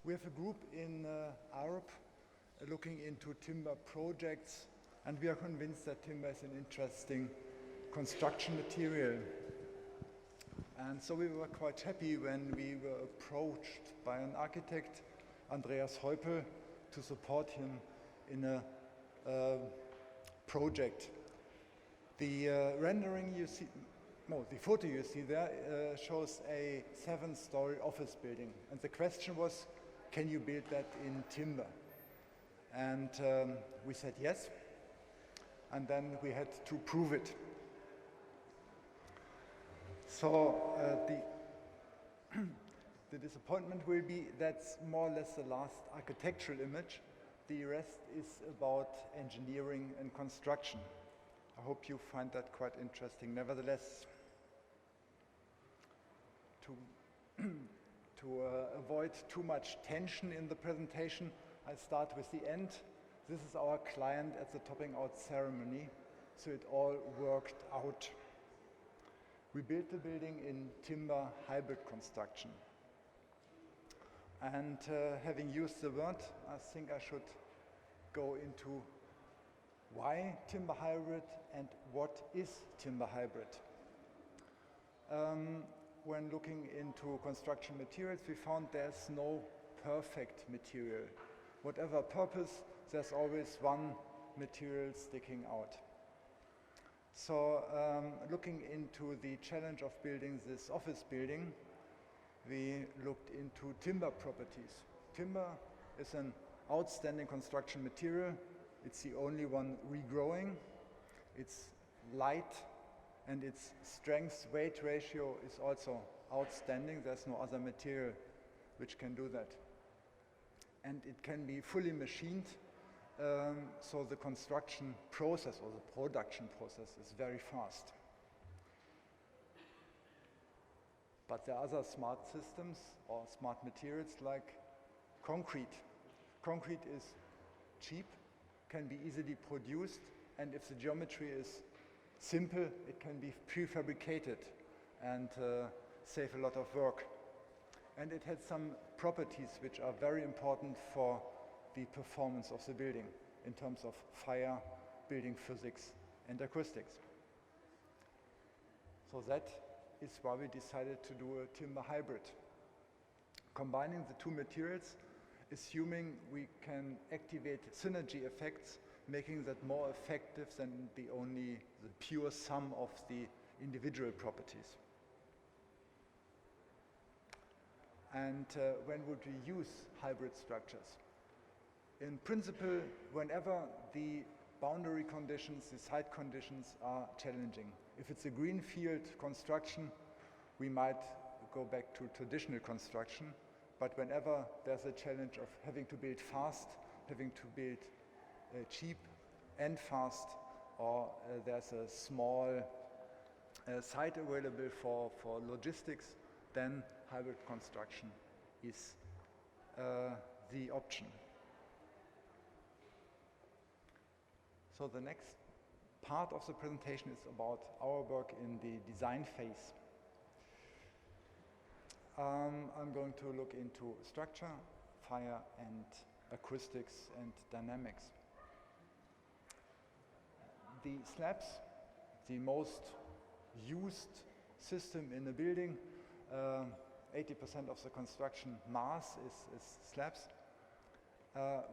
We have a group in ARUP looking into timber projects, and we are convinced that timber is an interesting construction material. And so we were quite happy when we were approached by an architect, Andreas Heupel, to support him in a project. The rendering you see, no, the photo you see there shows a 7-story office building. And the question was, can you build that in timber? And we said yes. And then we had to prove it. So the disappointment will be that's more or less the last architectural image. The rest is about engineering and construction. I hope you find that quite interesting. Nevertheless, to avoid too much tension in the presentation, I start with the end. This is our client at the topping out ceremony, so it all worked out. We built the building in timber hybrid construction. And having used the word, I think I should go into why timber hybrid and what is timber hybrid. When looking into construction materials, we found there's no perfect material. Whatever purpose, there's always one material sticking out. So looking into the challenge of building this office building, we looked into timber properties. Timber is an outstanding construction material. It's the only one regrowing. It's light, and its strength-weight ratio is also outstanding. There's no other material which can do that. And it can be fully machined, so the construction process or the production process is very fast. But there are other smart systems or smart materials like concrete. Concrete is cheap, can be easily produced, and if the geometry is simple, it can be prefabricated and save a lot of work. And it had some properties which are very important for the performance of the building in terms of fire, building physics, and acoustics. So that is why we decided to do a timber hybrid. Combining the two materials, assuming we can activate synergy effects, making that more effective than the pure sum of the individual properties. And when would we use hybrid structures? In principle, whenever the boundary conditions, the site conditions are challenging. If it's a greenfield construction, we might go back to traditional construction. But whenever there's a challenge of having to build fast, having to build cheap and fast, or there's a small site available for logistics, then hybrid construction is the option. So the next part of the presentation is about our work in the design phase. I'm going to look into structure, fire, and acoustics and dynamics. The slabs, the most used system in a building, 80% of the construction mass is slabs.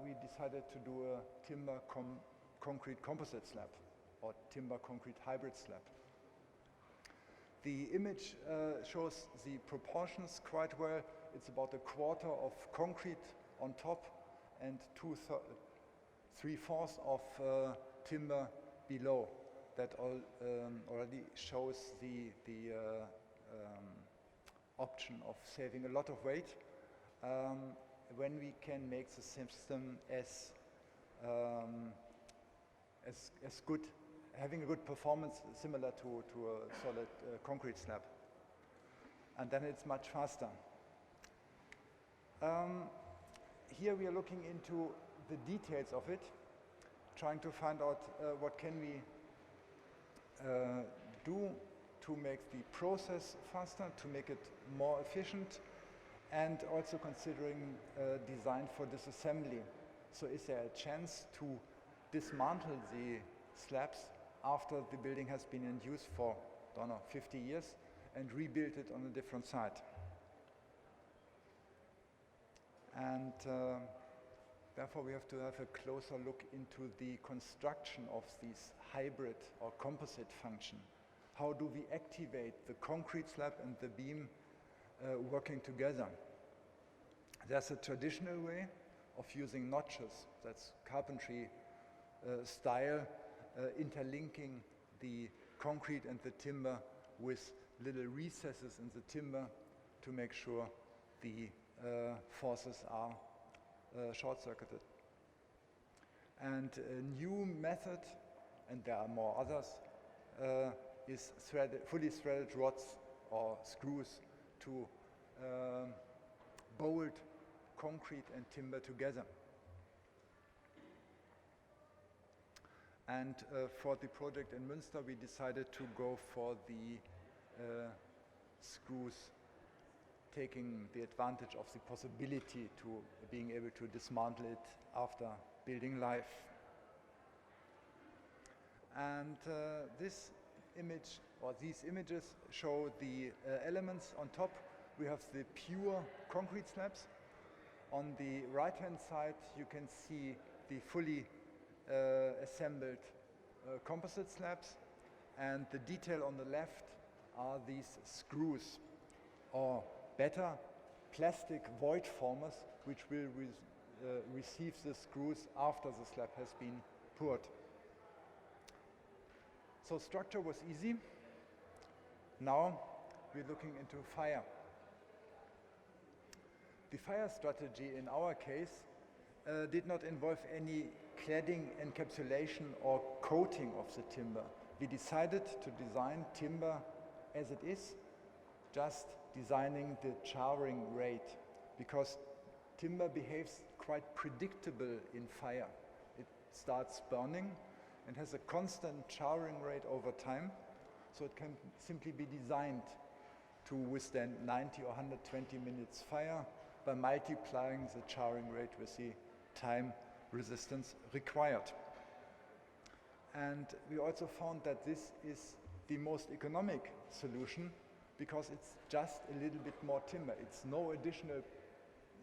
We decided to do a timber concrete composite slab or timber concrete hybrid slab. The image shows the proportions quite well. It's about 1/4 of concrete on top and 3/4 of timber below. That already shows the option of saving a lot of weight when we can make the system as good, having a good performance similar to a solid concrete slab. And then it's much faster. Here we are looking into the details of it, trying to find out what can we do to make the process faster, to make it more efficient, and also considering design for disassembly. So is there a chance to dismantle the slabs after the building has been in use for, I don't know, 50 years and rebuild it on a different site? And therefore we have to have a closer look into the construction of these hybrid or composite function. How do we activate the concrete slab and the beam working together? There's a traditional way of using notches, that's carpentry style, interlinking the concrete and the timber with little recesses in the timber to make sure the forces are short-circuited. And a new method, and there are more others, is fully threaded rods or screws to bolt concrete and timber together. And for the project in Münster, we decided to go for the screws, taking the advantage of the possibility to being able to dismantle it after building life. And this image, or these images, show the elements. On top we have the pure concrete slabs. On the right-hand side you can see the fully assembled composite slabs, and the detail on the left are these screws, or better, plastic void formers, which will receive the screws after the slab has been poured. So structure was easy. Now we're looking into fire. The fire strategy in our case did not involve any cladding, encapsulation or coating of the timber. We decided to design timber as it is, just designing the charring rate, because timber behaves quite predictable in fire. It starts burning and has a constant charring rate over time, so it can simply be designed to withstand 90 or 120 minutes fire by multiplying the charring rate with the time resistance required. And we also found that this is the most economic solution, because it's just a little bit more timber. It's no additional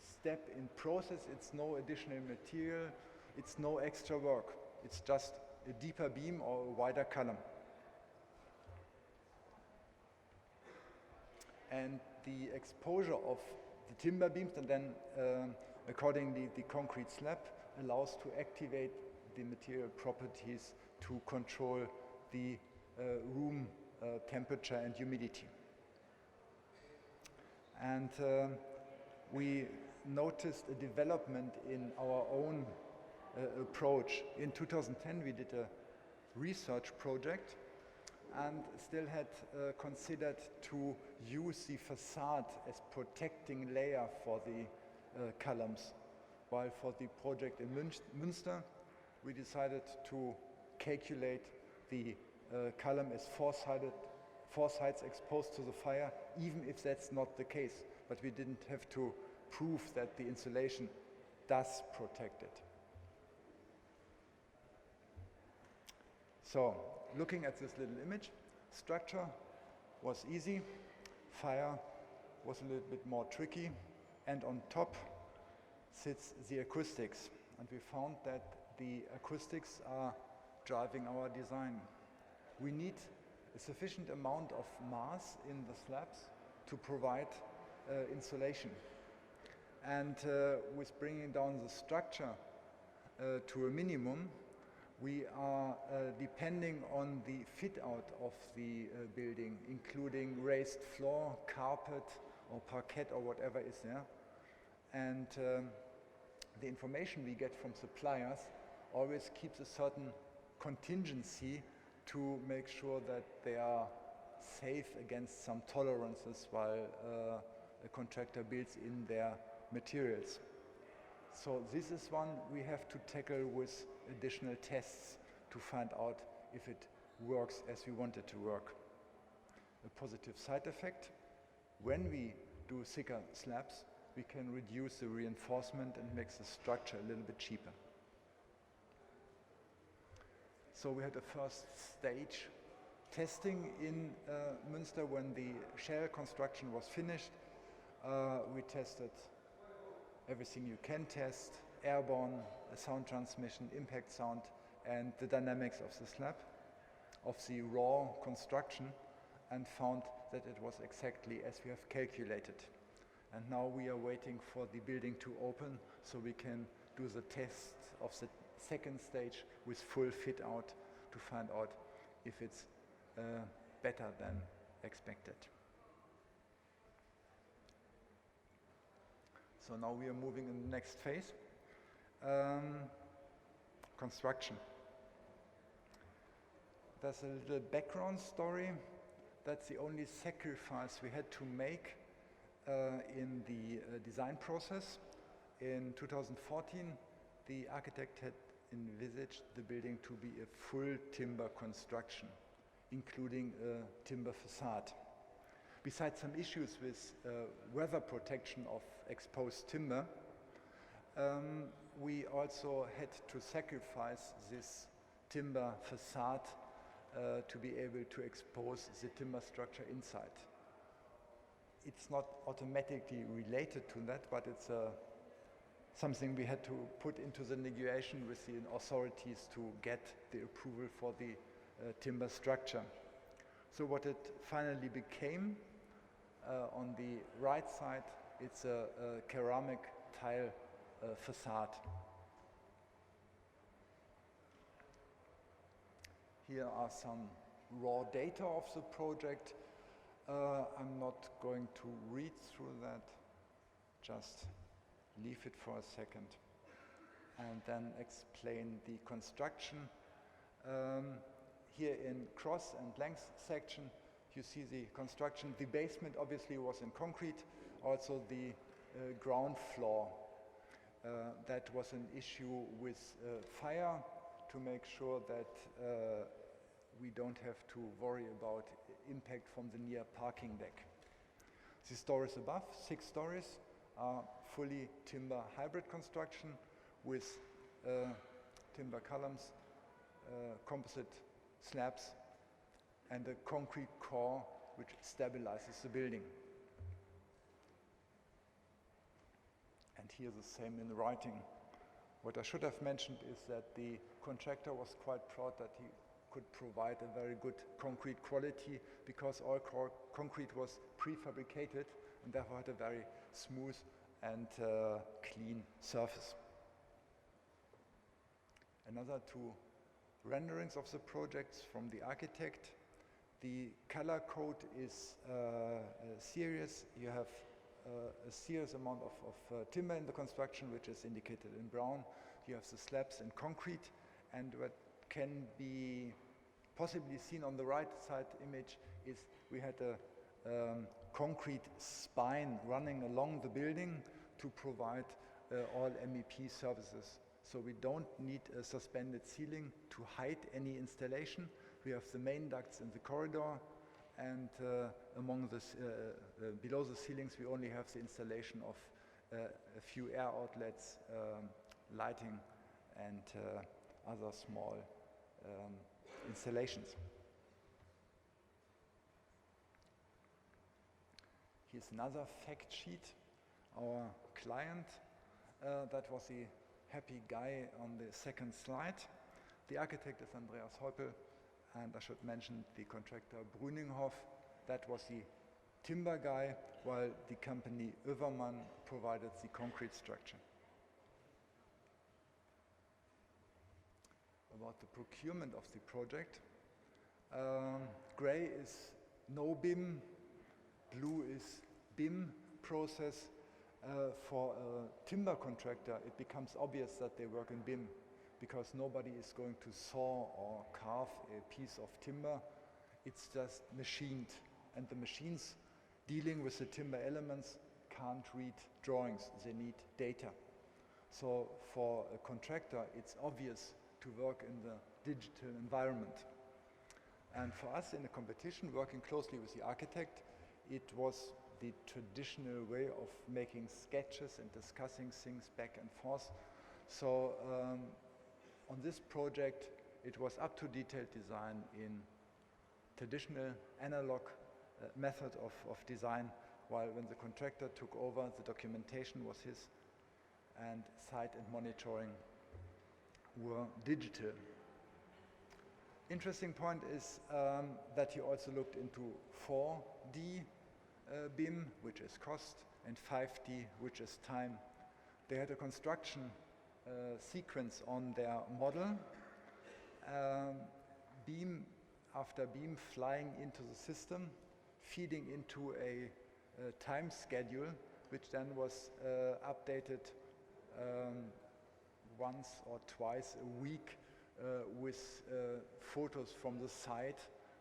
step in process, it's no additional material, it's no extra work. It's just a deeper beam or a wider column. And the exposure of the timber beams and then accordingly the concrete slab allows to activate the material properties to control the room temperature and humidity. And we noticed a development in our own approach. In 2010 we did a research project and still had considered to use the facade as protecting layer for the columns, while for the project in Münster we decided to calculate the column as four sides exposed to the fire, even if that's not the case. But we didn't have to prove that the insulation does protect it. So, looking at this little image, structure was easy, fire was a little bit more tricky, and on top sits the acoustics. And we found that the acoustics are driving our design. We need a sufficient amount of mass in the slabs to provide insulation. And with bringing down the structure to a minimum, we are depending on the fit out of the building, including raised floor, carpet or parquet or whatever is there. And the information we get from suppliers always keeps a certain contingency to make sure that they are safe against some tolerances while a contractor builds in their materials. So this is one we have to tackle with additional tests to find out if it works as we want it to work. A positive side effect: when we do thicker slabs, we can reduce the reinforcement and makes the structure a little bit cheaper. So we had a first stage testing in Münster when the shell construction was finished. We tested everything you can test, airborne, sound transmission, impact sound, and the dynamics of the slab, of the raw construction, and found that it was exactly as we have calculated. And now we are waiting for the building to open so we can do the test of the second stage with full fit out to find out if it's better than expected. So now we are moving in the next phase. Construction. There's a little background story. That's the only sacrifice we had to make in the design process. In 2014, the architect had envisaged the building to be a full timber construction, including a timber facade. Besides some issues with weather protection of exposed timber, we also had to sacrifice this timber facade to be able to expose the timber structure inside. It's not automatically related to that, but it's something we had to put into the negotiation with the authorities to get the approval for the timber structure. So what it finally became, on the right side, it's a ceramic tile facade. Here are some raw data of the project. I'm not going to read through that, just leave it for a second and then explain the construction. Here in cross and length section, you see the construction. The basement obviously was in concrete, also the ground floor. That was an issue with fire, to make sure that we don't have to worry about impact from the near parking deck. The stories above, 6 stories, are fully timber hybrid construction with timber columns, composite slabs, and a concrete core which stabilizes the building. And here the same in writing. What I should have mentioned is that the contractor was quite proud that he could provide a very good concrete quality, because all concrete was prefabricated and therefore had a very smooth and clean surface. Another 2 renderings of the projects from the architect. The color code is serious. You have a serious amount of timber in the construction, which is indicated in brown. You have the slabs in concrete, and what can be possibly seen on the right side image is we had a concrete spine running along the building to provide all MEP services. So we don't need a suspended ceiling to hide any installation. We have the main ducts in the corridor, and among the below the ceilings we only have the installation of a few air outlets, lighting, and other small installations. Here's another fact sheet. Our client, that was the happy guy on the second slide. The architect is Andreas Heupel, and I should mention the contractor Brüninghoff. That was the timber guy, while the company Övermann provided the concrete structure. About the procurement of the project. Gray is no BIM, blue is BIM process. For a timber contractor, it becomes obvious that they work in BIM, because nobody is going to saw or carve a piece of timber. It's just machined, and the machines dealing with the timber elements can't read drawings. They need data. So for a contractor, it's obvious to work in the digital environment. And for us in the competition, working closely with the architect, it was the traditional way of making sketches and discussing things back and forth. So on this project, it was up to detailed design in traditional analog method of design, while when the contractor took over, the documentation was his, and site and monitoring were digital. Interesting point is that he also looked into 4D BIM, which is cost, and 5D, which is time. They had a construction sequence on their model, beam after beam flying into the system, feeding into a time schedule, which then was updated once or twice a week with photos from the site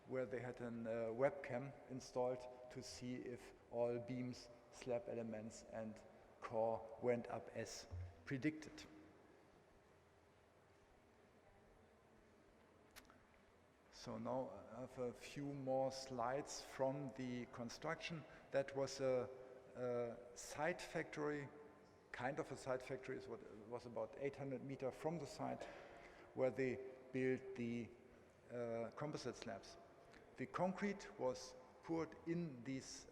where they had a webcam installed to see if all beams, slab elements and core went up as predicted. So now I have a few more slides from the construction. That was a site factory, kind of a site factory. It was about 800 meters from the site, where they built the composite slabs. The concrete was poured in this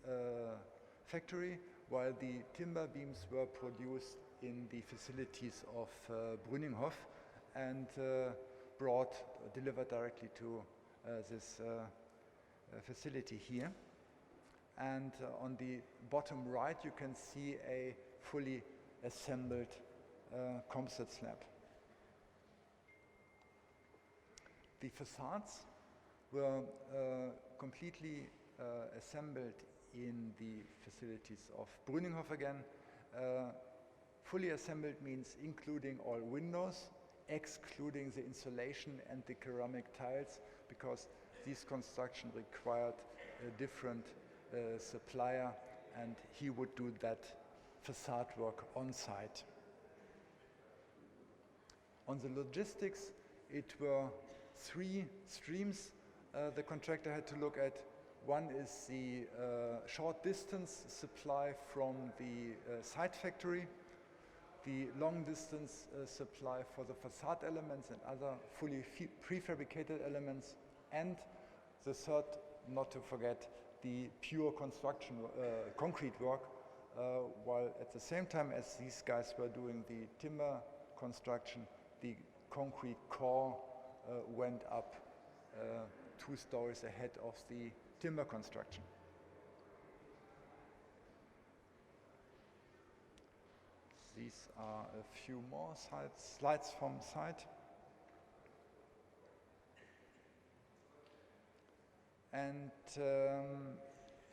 factory, while the timber beams were produced in the facilities of Brünninghof and delivered directly to this facility here. And on the bottom right, you can see a fully assembled composite slab. The facades were completely assembled in the facilities of Brünninghof again. Fully assembled means including all windows, excluding the insulation and the ceramic tiles, because this construction required a different supplier, and he would do that facade work on site. On the logistics, it were 3 streams the contractor had to look at. One is the short distance supply from the site factory, the long distance supply for the facade elements and other fully prefabricated elements, and the third, not to forget, the pure construction concrete work, while at the same time as these guys were doing the timber construction, the concrete core went up 2 stories ahead of the timber construction. These are a few more slides from site. And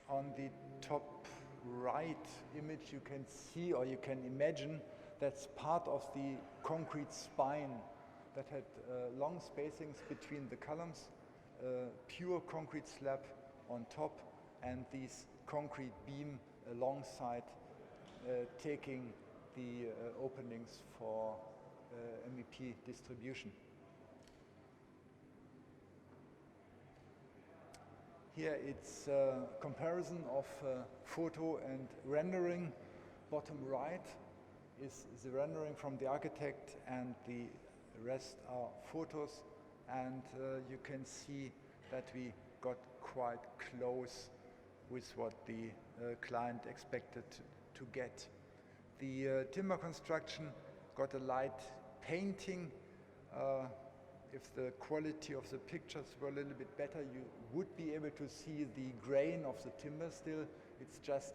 on the top right image you can see, or you can imagine, that's part of the concrete spine that had long spacings between the columns, pure concrete slab on top, and these concrete beam alongside, taking the openings for MEP distribution. Here it's a comparison of photo and rendering. Bottom right is the rendering from the architect, and the rest are photos, and you can see that we got quite close with what the client expected to get. The timber construction got a light painting. If the quality of the pictures were a little bit better, you would be able to see the grain of the timber still. It's just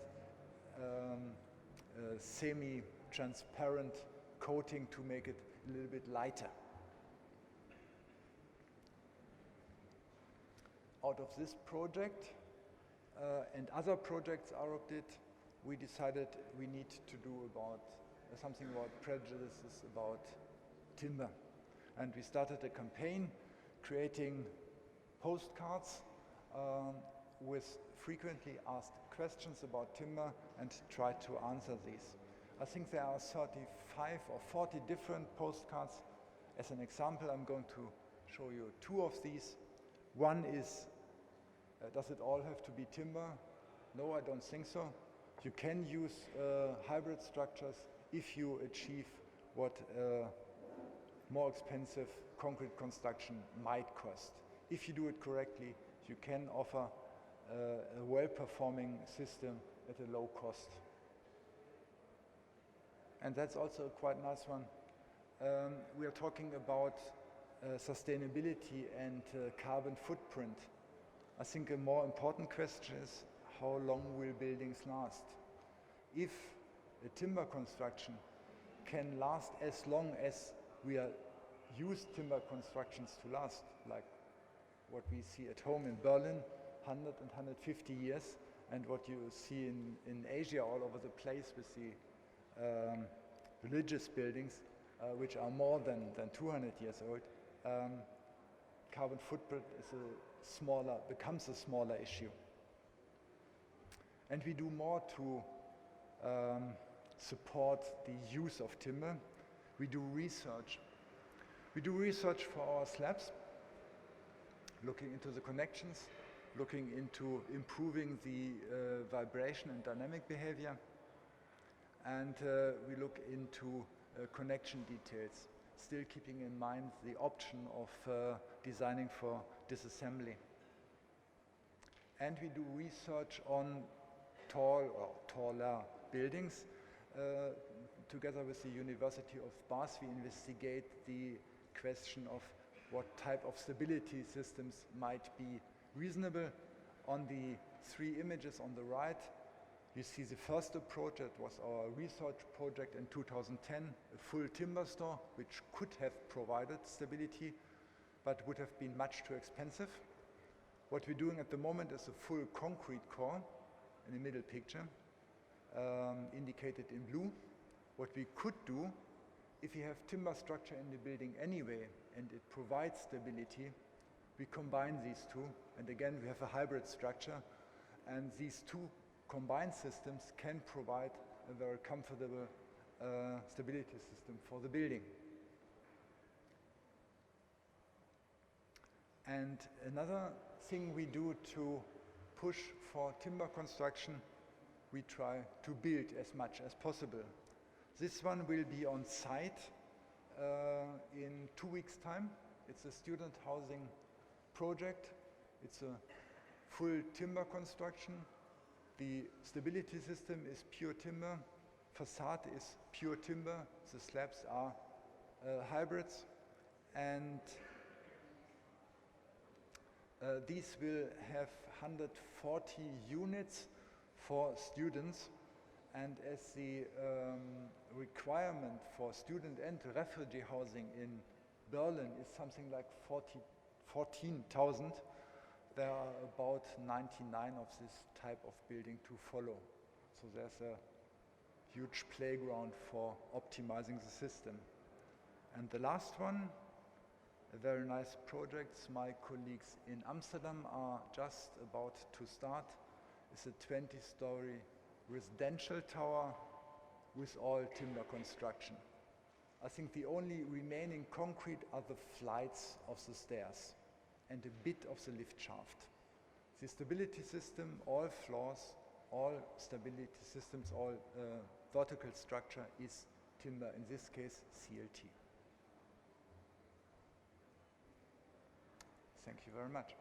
a semi-transparent coating to make it a little bit lighter. Out of this project and other projects ARUP did, we decided we need to do something about prejudices about timber. And we started a campaign creating postcards with frequently asked questions about timber and tried to answer these. I think there are 35 or 40 different postcards. As an example, I'm going to show you 2 of these. One is, does it all have to be timber? No, I don't think so. You can use hybrid structures if you achieve what more expensive concrete construction might cost. If you do it correctly, you can offer a well-performing system at a low cost. And that's also a quite nice one. We are talking about sustainability and carbon footprint. I think a more important question is, how long will buildings last? If a timber construction can last as long as we are used timber constructions to last, like what we see at home in Berlin, 100 and 150 years, and what you see in Asia all over the place with the religious buildings, which are more than 200 years old, carbon footprint becomes a smaller issue. And we do more to support the use of timber. We do research. We do research for our slabs, looking into the connections, looking into improving the vibration and dynamic behavior, and we look into connection details, still keeping in mind the option of designing for disassembly. And we do research on taller buildings. Together with the University of Bath, we investigate the question of what type of stability systems might be reasonable. On the 3 images on the right, you see the first approach. That was our research project in 2010, a full timber store, which could have provided stability, but would have been much too expensive. What we're doing at the moment is a full concrete core in the middle picture, indicated in blue. What we could do, if you have timber structure in the building anyway, and it provides stability, we combine these two, and again we have a hybrid structure, and these two combined systems can provide a very comfortable stability system for the building. And another thing we do to push for timber construction, we try to build as much as possible. This one will be on site in 2 weeks' time. It's a student housing project. It's a full timber construction. The stability system is pure timber. Facade is pure timber. The slabs are hybrids. And these will have 140 units for students. And as the requirement for student and refugee housing in Berlin is something like 14,000, there are about 99 of this type of building to follow. So there's a huge playground for optimizing the system. And the last one, a very nice project my colleagues in Amsterdam are just about to start, is a 20-story residential tower with all timber construction. I think the only remaining concrete are the flights of the stairs and a bit of the lift shaft. The stability system, all floors, all stability systems, all vertical structure is timber, in this case CLT. Thank you very much.